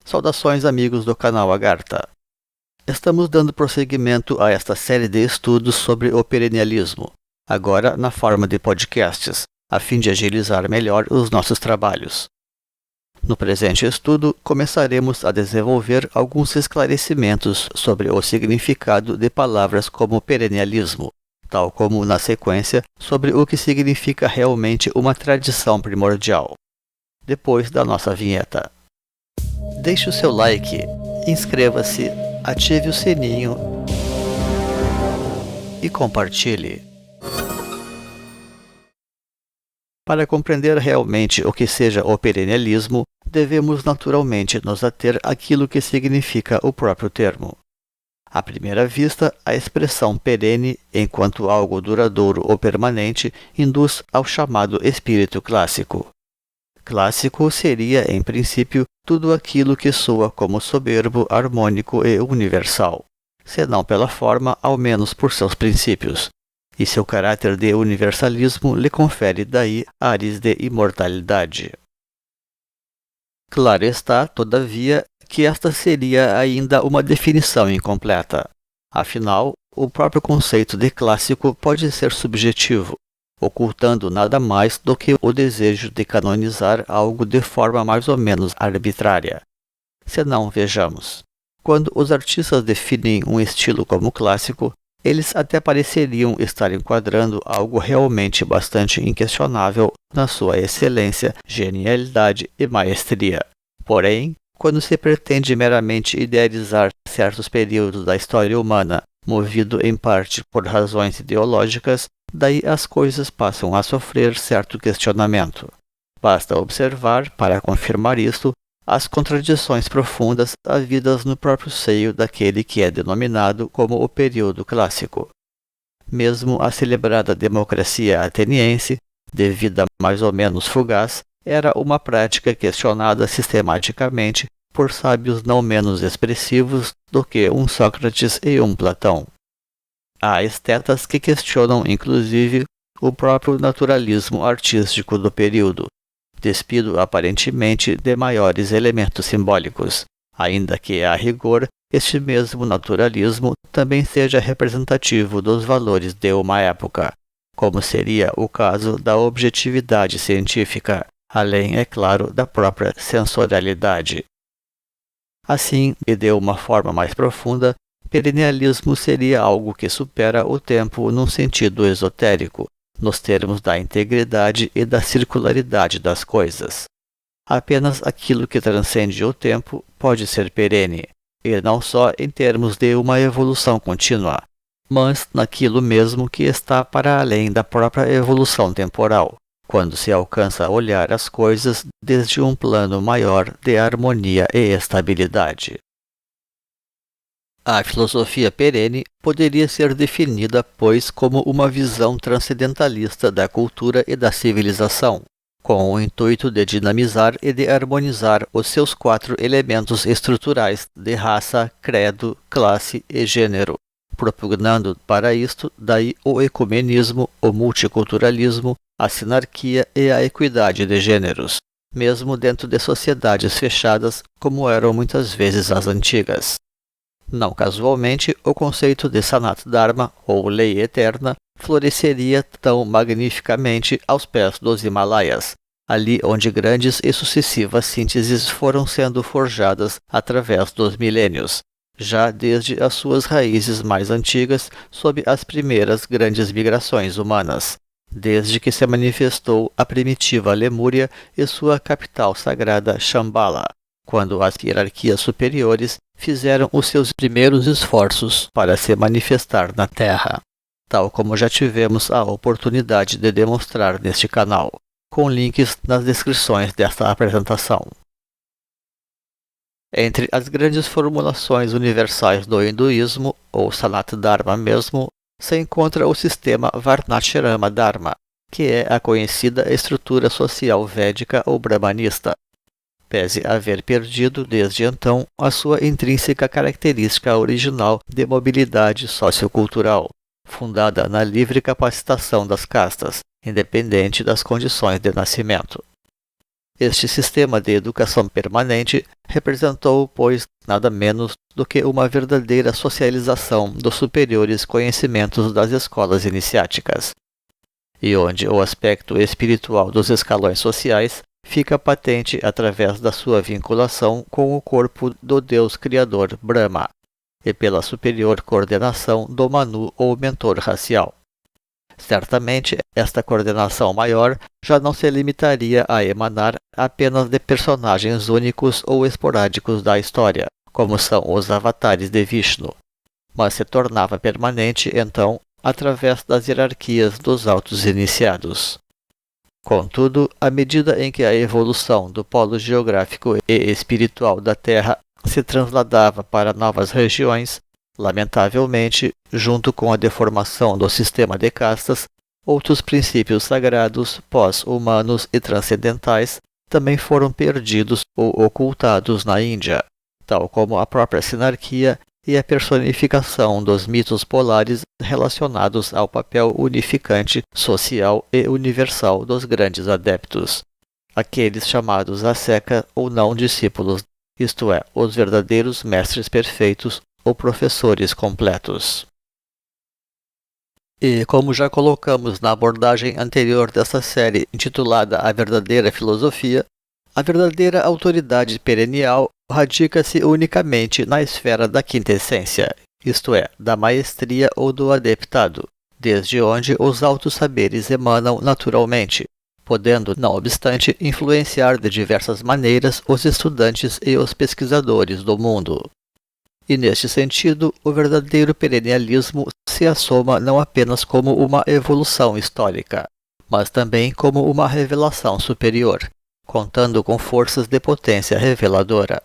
Saudações amigos do canal Agartha. Estamos dando prosseguimento a esta série de estudos sobre o perennialismo, agora na forma de podcasts, a fim de agilizar melhor os nossos trabalhos. No presente estudo, começaremos a desenvolver alguns esclarecimentos sobre o significado de palavras como perennialismo, tal como, na sequência, sobre o que significa realmente uma tradição primordial. Depois da nossa vinheta. Deixe o seu like, inscreva-se, ative o sininho e compartilhe. Para compreender realmente o que seja o perennialismo, devemos naturalmente nos ater àquilo que significa o próprio termo. À primeira vista, a expressão perene, enquanto algo duradouro ou permanente, induz ao chamado espírito clássico. Clássico seria, em princípio, tudo aquilo que soa como soberbo, harmônico e universal, se não pela forma, ao menos por seus princípios, e seu caráter de universalismo lhe confere daí ares de imortalidade. Claro está, todavia, que esta seria ainda uma definição incompleta. Afinal, o próprio conceito de clássico pode ser subjetivo, ocultando nada mais do que o desejo de canonizar algo de forma mais ou menos arbitrária. Senão, vejamos, quando os artistas definem um estilo como clássico, eles até pareceriam estar enquadrando algo realmente bastante inquestionável na sua excelência, genialidade e maestria. Porém, quando se pretende meramente idealizar certos períodos da história humana, movido em parte por razões ideológicas, daí as coisas passam a sofrer certo questionamento. Basta observar, para confirmar isto, as contradições profundas havidas no próprio seio daquele que é denominado como o período clássico. Mesmo a celebrada democracia ateniense, de vida mais ou menos fugaz, era uma prática questionada sistematicamente por sábios não menos expressivos do que um Sócrates e um Platão. Há estetas que questionam, inclusive, o próprio naturalismo artístico do período, despido aparentemente de maiores elementos simbólicos, ainda que, a rigor, este mesmo naturalismo também seja representativo dos valores de uma época, como seria o caso da objetividade científica, além, é claro, da própria sensorialidade. Assim, e de uma forma mais profunda, perennialismo seria algo que supera o tempo num sentido esotérico, nos termos da integridade e da circularidade das coisas. Apenas aquilo que transcende o tempo pode ser perene, e não só em termos de uma evolução contínua, mas naquilo mesmo que está para além da própria evolução temporal, quando se alcança a olhar as coisas desde um plano maior de harmonia e estabilidade. A filosofia perene poderia ser definida, pois, como uma visão transcendentalista da cultura e da civilização, com o intuito de dinamizar e de harmonizar os seus 4 elementos estruturais de raça, credo, classe e gênero, propugnando para isto daí o ecumenismo, o multiculturalismo, a sinarquia e a equidade de gêneros, mesmo dentro de sociedades fechadas como eram muitas vezes as antigas. Não casualmente, o conceito de Sanat Dharma, ou lei eterna, floresceria tão magnificamente aos pés dos Himalaias, ali onde grandes e sucessivas sínteses foram sendo forjadas através dos milênios, já desde as suas raízes mais antigas sob as primeiras grandes migrações humanas, desde que se manifestou a primitiva Lemúria e sua capital sagrada Shambhala, quando as hierarquias superiores fizeram os seus primeiros esforços para se manifestar na Terra, tal como já tivemos a oportunidade de demonstrar neste canal, com links nas descrições desta apresentação. Entre as grandes formulações universais do hinduísmo, ou Sanat Dharma mesmo, se encontra o sistema Varnashrama Dharma, que é a conhecida estrutura social védica ou brahmanista, pese haver perdido desde então a sua intrínseca característica original de mobilidade sociocultural, fundada na livre capacitação das castas, independente das condições de nascimento. Este sistema de educação permanente representou, pois, nada menos do que uma verdadeira socialização dos superiores conhecimentos das escolas iniciáticas, e onde o aspecto espiritual dos escalões sociais fica patente através da sua vinculação com o corpo do Deus Criador Brahma, e pela superior coordenação do Manu ou mentor racial. Certamente, esta coordenação maior já não se limitaria a emanar apenas de personagens únicos ou esporádicos da história, como são os avatares de Vishnu, mas se tornava permanente, então, através das hierarquias dos altos iniciados. Contudo, à medida em que a evolução do polo geográfico e espiritual da Terra se transladava para novas regiões, lamentavelmente, junto com a deformação do sistema de castas, outros princípios sagrados, pós-humanos e transcendentais também foram perdidos ou ocultados na Índia, tal como a própria sinarquia e a personificação dos mitos polares relacionados ao papel unificante, social e universal dos grandes adeptos, aqueles chamados asceta ou não discípulos, isto é, os verdadeiros mestres perfeitos ou professores completos. E como já colocamos na abordagem anterior desta série intitulada A Verdadeira Filosofia, a verdadeira autoridade perennial radica-se unicamente na esfera da quinta essência, isto é, da maestria ou do adeptado, desde onde os altos saberes emanam naturalmente, podendo, não obstante, influenciar de diversas maneiras os estudantes e os pesquisadores do mundo. E neste sentido, o verdadeiro perennialismo se assoma não apenas como uma evolução histórica, mas também como uma revelação superior, contando com forças de potência reveladora.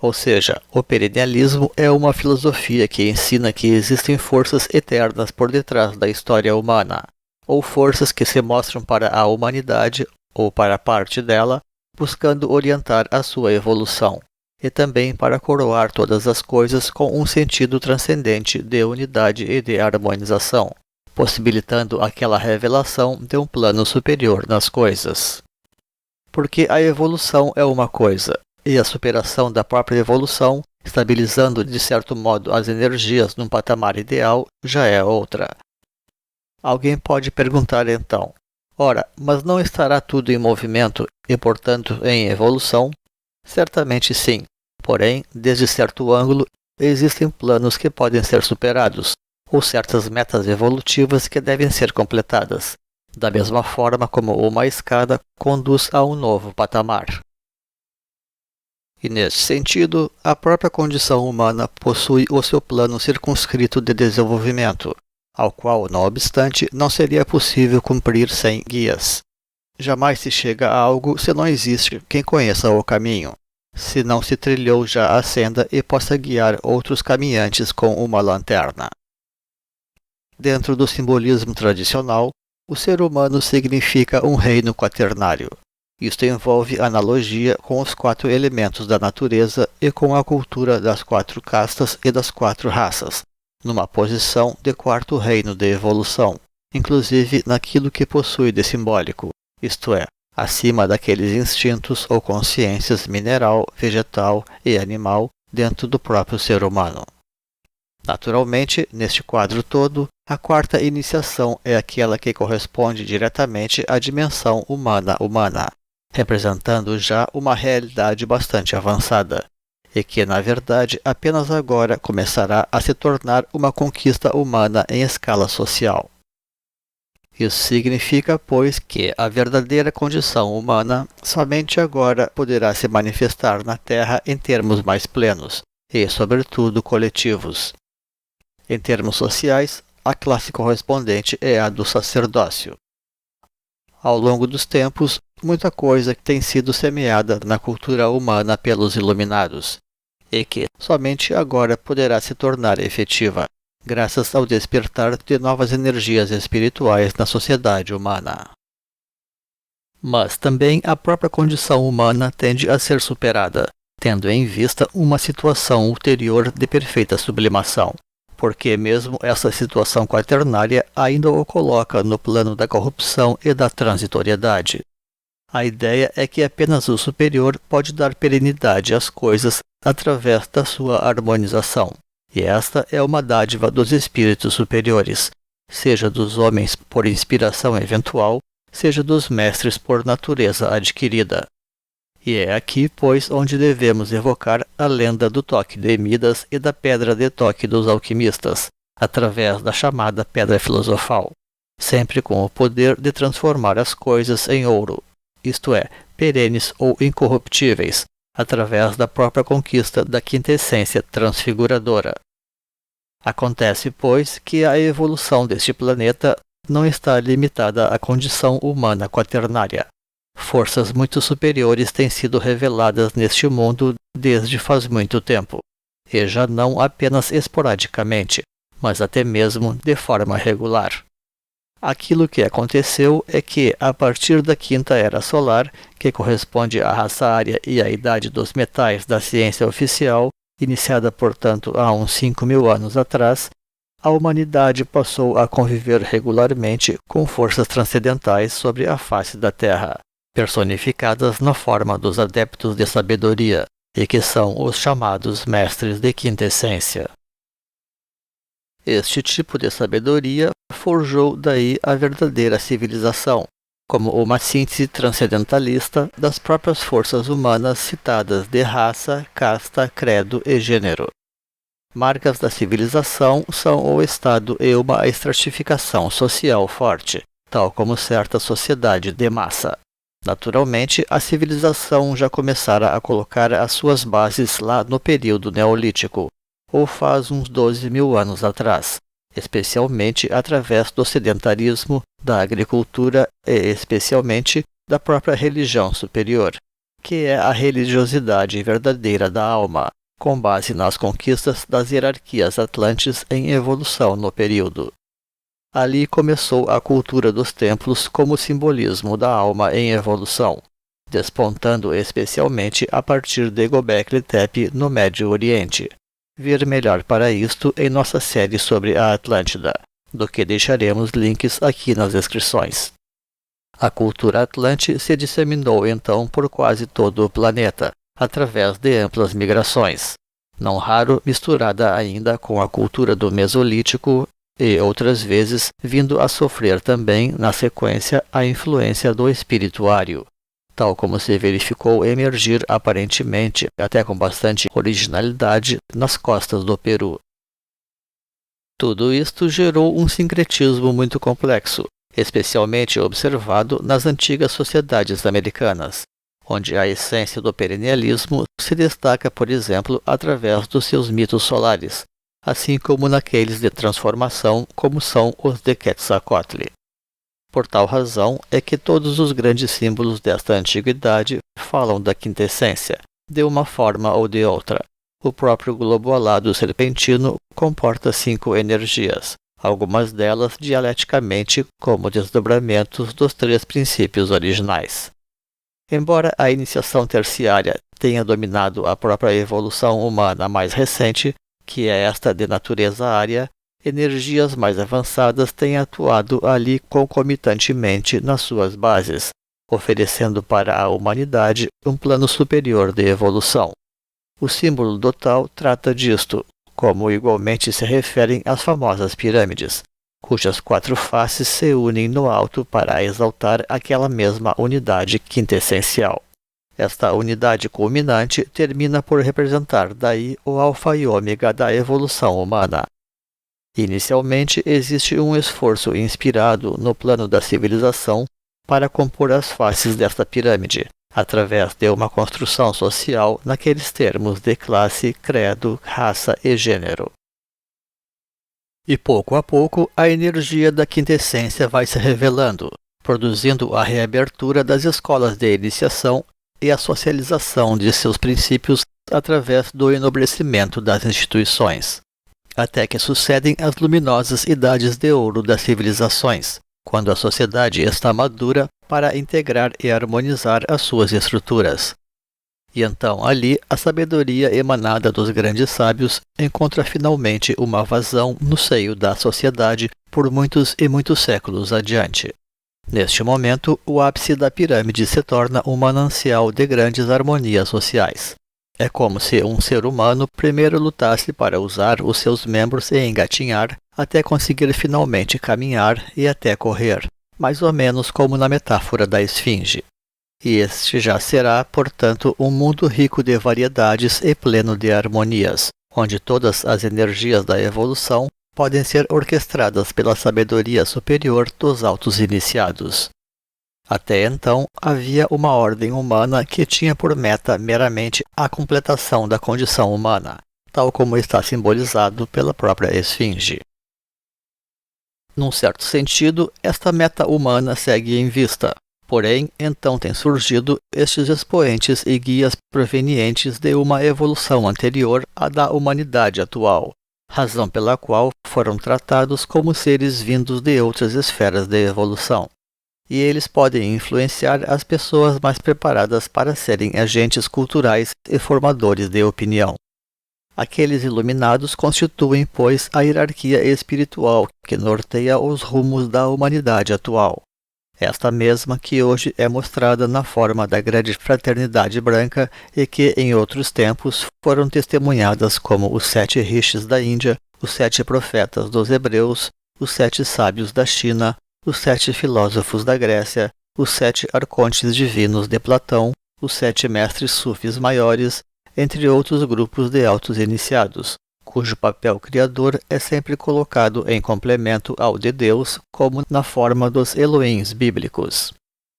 Ou seja, o perennialismo é uma filosofia que ensina que existem forças eternas por detrás da história humana, ou forças que se mostram para a humanidade, ou para parte dela, buscando orientar a sua evolução, e também para coroar todas as coisas com um sentido transcendente de unidade e de harmonização, possibilitando aquela revelação de um plano superior nas coisas. Porque a evolução é uma coisa, e a superação da própria evolução, estabilizando de certo modo as energias num patamar ideal, já é outra. Alguém pode perguntar então, ora, mas não estará tudo em movimento e, portanto, em evolução? Certamente sim. Porém, desde certo ângulo, existem planos que podem ser superados, ou certas metas evolutivas que devem ser completadas, da mesma forma como uma escada conduz a um novo patamar. E neste sentido, a própria condição humana possui o seu plano circunscrito de desenvolvimento, ao qual, não obstante, não seria possível cumprir sem guias. Jamais se chega a algo se não existe quem conheça o caminho, se não se trilhou já a senda e possa guiar outros caminhantes com uma lanterna. Dentro do simbolismo tradicional, o ser humano significa um reino quaternário. Isto envolve analogia com os 4 elementos da natureza e com a cultura das 4 castas e das 4 raças, numa posição de 4º reino de evolução, inclusive naquilo que possui de simbólico, isto é, acima daqueles instintos ou consciências mineral, vegetal e animal dentro do próprio ser humano. Naturalmente, neste quadro todo, a 4ª iniciação é aquela que corresponde diretamente à dimensão humana, representando já uma realidade bastante avançada, e que, na verdade, apenas agora começará a se tornar uma conquista humana em escala social. Isso significa, pois, que a verdadeira condição humana somente agora poderá se manifestar na Terra em termos mais plenos e, sobretudo, coletivos. Em termos sociais, a classe correspondente é a do sacerdócio. Ao longo dos tempos, muita coisa tem sido semeada na cultura humana pelos iluminados, e que somente agora poderá se tornar efetiva, graças ao despertar de novas energias espirituais na sociedade humana. Mas também a própria condição humana tende a ser superada, tendo em vista uma situação ulterior de perfeita sublimação, porque mesmo essa situação quaternária ainda o coloca no plano da corrupção e da transitoriedade. A ideia é que apenas o superior pode dar perenidade às coisas através da sua harmonização, e esta é uma dádiva dos espíritos superiores, seja dos homens por inspiração eventual, seja dos mestres por natureza adquirida. E é aqui, pois, onde devemos evocar a lenda do toque de Midas e da pedra de toque dos alquimistas, através da chamada pedra filosofal, sempre com o poder de transformar as coisas em ouro, isto é, perenes ou incorruptíveis, através da própria conquista da quintessência transfiguradora. Acontece, pois, que a evolução deste planeta não está limitada à condição humana quaternária. Forças muito superiores têm sido reveladas neste mundo desde faz muito tempo, e já não apenas esporadicamente, mas até mesmo de forma regular. Aquilo que aconteceu é que, a partir da quinta era solar, que corresponde à raça ária e à idade dos metais da ciência oficial, iniciada, portanto, há uns 5.000 anos atrás, a humanidade passou a conviver regularmente com forças transcendentais sobre a face da Terra, personificadas na forma dos adeptos de sabedoria, e que são os chamados mestres de quintessência. Este tipo de sabedoria forjou daí a verdadeira civilização, como uma síntese transcendentalista das próprias forças humanas citadas de raça, casta, credo e gênero. Marcas da civilização são o Estado e uma estratificação social forte, tal como certa sociedade de massa. Naturalmente, a civilização já começara a colocar as suas bases lá no período neolítico, ou faz uns 12.000 anos atrás, especialmente através do sedentarismo, da agricultura e especialmente da própria religião superior, que é a religiosidade verdadeira da alma, com base nas conquistas das hierarquias atlantes em evolução no período. Ali começou a cultura dos templos como simbolismo da alma em evolução, despontando especialmente a partir de Göbekli Tepe no Médio Oriente. Ver melhor para isto em nossa série sobre a Atlântida, do que deixaremos links aqui nas descrições. A cultura atlante se disseminou então por quase todo o planeta, através de amplas migrações, não raro misturada ainda com a cultura do Mesolítico e, outras vezes, vindo a sofrer também, na sequência, a influência do espirituário, tal como se verificou emergir aparentemente, até com bastante originalidade, nas costas do Peru. Tudo isto gerou um sincretismo muito complexo, especialmente observado nas antigas sociedades americanas, onde a essência do perennialismo se destaca, por exemplo, através dos seus mitos solares, assim como naqueles de transformação, como são os de Quetzalcoatl. Por tal razão é que todos os grandes símbolos desta antiguidade falam da quintessência, de uma forma ou de outra. O próprio globo alado serpentino comporta 5 energias, algumas delas dialeticamente como desdobramentos dos 3 princípios originais. Embora a iniciação terciária tenha dominado a própria evolução humana mais recente, que é esta de natureza área, energias mais avançadas têm atuado ali concomitantemente nas suas bases, oferecendo para a humanidade um plano superior de evolução. O símbolo do tal trata disto, como igualmente se referem às famosas pirâmides, cujas 4 faces se unem no alto para exaltar aquela mesma unidade quintessencial. Esta unidade culminante termina por representar daí o alfa e ômega da evolução humana. Inicialmente, existe um esforço inspirado no plano da civilização para compor as faces desta pirâmide, através de uma construção social naqueles termos de classe, credo, raça e gênero. E pouco a pouco, a energia da quintessência vai se revelando, produzindo a reabertura das escolas de iniciação e a socialização de seus princípios através do enobrecimento das instituições, até que sucedem as luminosas idades de ouro das civilizações, quando a sociedade está madura para integrar e harmonizar as suas estruturas. E então ali a sabedoria emanada dos grandes sábios encontra finalmente uma vazão no seio da sociedade por muitos e muitos séculos adiante. Neste momento, o ápice da pirâmide se torna um manancial de grandes harmonias sociais. É como se um ser humano primeiro lutasse para usar os seus membros e engatinhar, até conseguir finalmente caminhar e até correr, mais ou menos como na metáfora da esfinge. E este já será, portanto, um mundo rico de variedades e pleno de harmonias, onde todas as energias da evolução podem ser orquestradas pela sabedoria superior dos altos iniciados. Até então, havia uma ordem humana que tinha por meta meramente a completação da condição humana, tal como está simbolizado pela própria esfinge. Num certo sentido, esta meta humana segue em vista. Porém, então têm surgido estes expoentes e guias provenientes de uma evolução anterior à da humanidade atual, razão pela qual foram tratados como seres vindos de outras esferas de evolução. E eles podem influenciar as pessoas mais preparadas para serem agentes culturais e formadores de opinião. Aqueles iluminados constituem, pois, a hierarquia espiritual que norteia os rumos da humanidade atual. Esta mesma que hoje é mostrada na forma da grande fraternidade branca e que, em outros tempos, foram testemunhadas como os 7 rishis da Índia, os 7 profetas dos hebreus, os 7 sábios da China, os 7 filósofos da Grécia, os 7 arcontes divinos de Platão, os 7 mestres sufis maiores, entre outros grupos de altos iniciados, cujo papel criador é sempre colocado em complemento ao de Deus, como na forma dos Elohims bíblicos.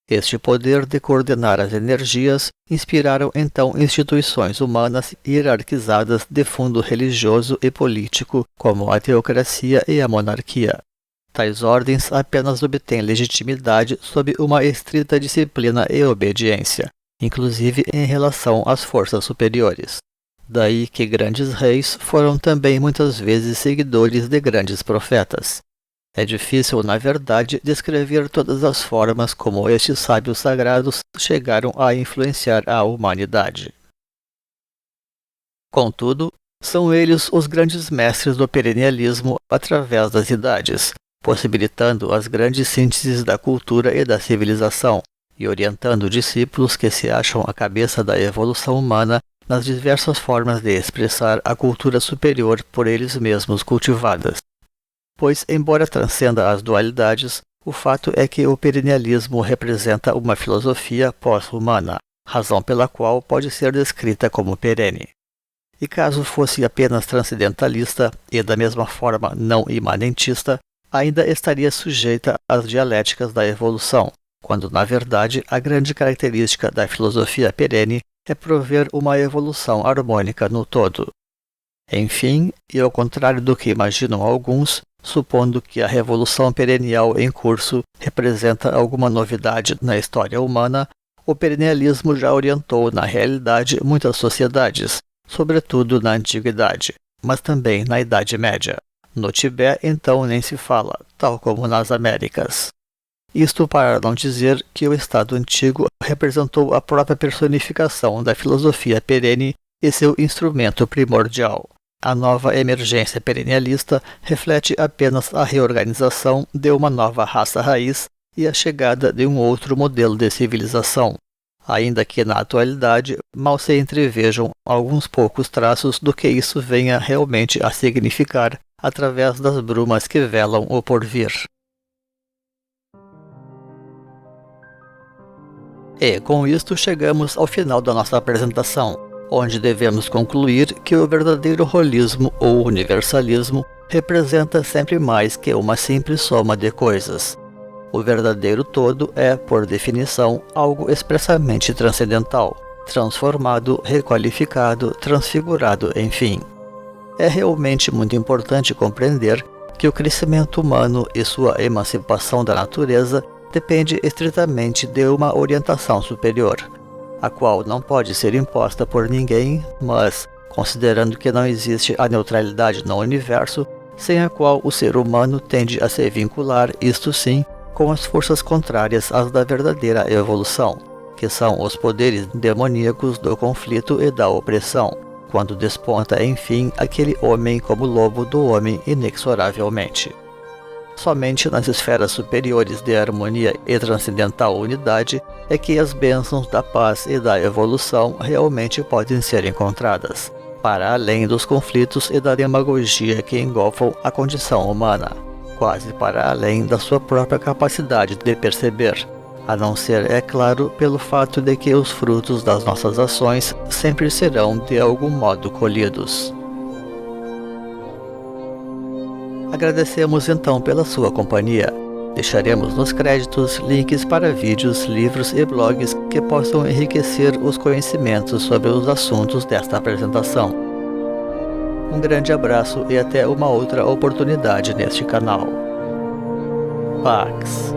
Este poder de coordenar as energias inspiraram então instituições humanas hierarquizadas de fundo religioso e político, como a teocracia e a monarquia. Tais ordens apenas obtêm legitimidade sob uma estrita disciplina e obediência, inclusive em relação às forças superiores. Daí que grandes reis foram também muitas vezes seguidores de grandes profetas. É difícil, na verdade, descrever todas as formas como estes sábios sagrados chegaram a influenciar a humanidade. Contudo, são eles os grandes mestres do perennialismo através das idades, possibilitando as grandes sínteses da cultura e da civilização, e orientando discípulos que se acham à cabeça da evolução humana nas diversas formas de expressar a cultura superior por eles mesmos cultivadas. Pois, embora transcenda as dualidades, o fato é que o perennialismo representa uma filosofia pós-humana, razão pela qual pode ser descrita como perene. E caso fosse apenas transcendentalista e, da mesma forma, não imanentista, ainda estaria sujeita às dialéticas da evolução, quando, na verdade, a grande característica da filosofia perene é prover uma evolução harmônica no todo. Enfim, e ao contrário do que imaginam alguns, supondo que a revolução perennial em curso representa alguma novidade na história humana, o perennialismo já orientou, na realidade, muitas sociedades, sobretudo na Antiguidade, mas também na Idade Média. No Tibete, então, nem se fala, tal como nas Américas. Isto para não dizer que o Estado Antigo representou a própria personificação da filosofia perene e seu instrumento primordial. A nova emergência perennialista reflete apenas a reorganização de uma nova raça raiz e a chegada de um outro modelo de civilização, ainda que na atualidade mal se entrevejam alguns poucos traços do que isso venha realmente a significar através das brumas que velam o porvir. E com isto chegamos ao final da nossa apresentação, onde devemos concluir que o verdadeiro holismo ou universalismo representa sempre mais que uma simples soma de coisas. O verdadeiro todo é, por definição, algo expressamente transcendental, transformado, requalificado, transfigurado, enfim. É realmente muito importante compreender que o crescimento humano e sua emancipação da natureza depende estritamente de uma orientação superior, a qual não pode ser imposta por ninguém, mas, considerando que não existe a neutralidade no universo, sem a qual o ser humano tende a se vincular, isto sim, com as forças contrárias às da verdadeira evolução, que são os poderes demoníacos do conflito e da opressão, quando desponta, enfim, aquele homem como lobo do homem inexoravelmente. Somente nas esferas superiores de harmonia e transcendental unidade é que as bênçãos da paz e da evolução realmente podem ser encontradas, para além dos conflitos e da demagogia que engolfam a condição humana, quase para além da sua própria capacidade de perceber, a não ser, é claro, pelo fato de que os frutos das nossas ações sempre serão de algum modo colhidos. Agradecemos então pela sua companhia. Deixaremos nos créditos links para vídeos, livros e blogs que possam enriquecer os conhecimentos sobre os assuntos desta apresentação. Um grande abraço e até uma outra oportunidade neste canal. Pax.